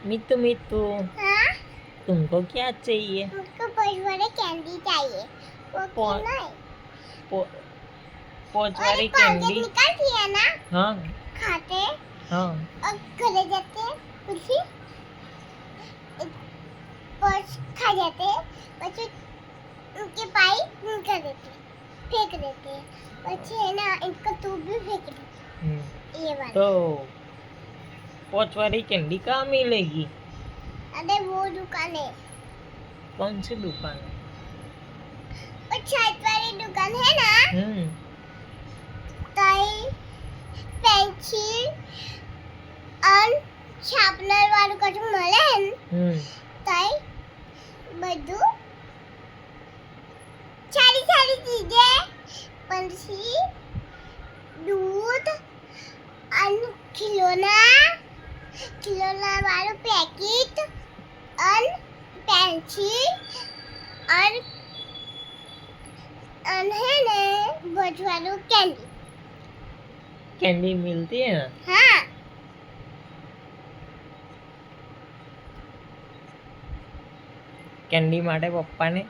मित्तू मित्तू हाँ? तुमको क्या चाहिए? मुझको बहुत बड़े कैंडी चाहिए। वो पो- क्यों नहीं? पो- पोच और वाली एक पाकेट कैंडी। निकालती है ना, हाँ खाते हाँ और घरे जाते कुल्फी पोच खा जाते, પછી उनके पाई निकाल देते, फेंक देते, પછી है ना इनका तू भी फेंक देते। ये वाला तो पोच वाली कैंडी कहाँ मिलेगी? अरे वो दुकान है, कौन सी दुकान है? वो छत वाली दुकान है ना, ताई पेंसिल और शार्पनर वालों का जो મળે ને તાઈ બધું સારી સારી ચીજે પછી दूध और खिलौना वालों पैकेट और पेंसिल और है ना बहुत वालों कैंडी। कैंडी मिलती है ना? हाँ कैंडी માટે પપ્પાને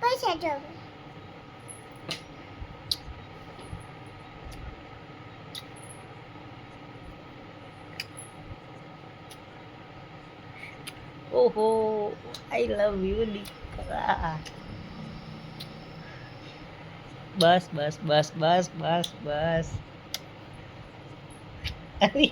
पैसा जो ओहो आई लव यू દીકરા બસ બસ બસ બસ બસ બસ અરે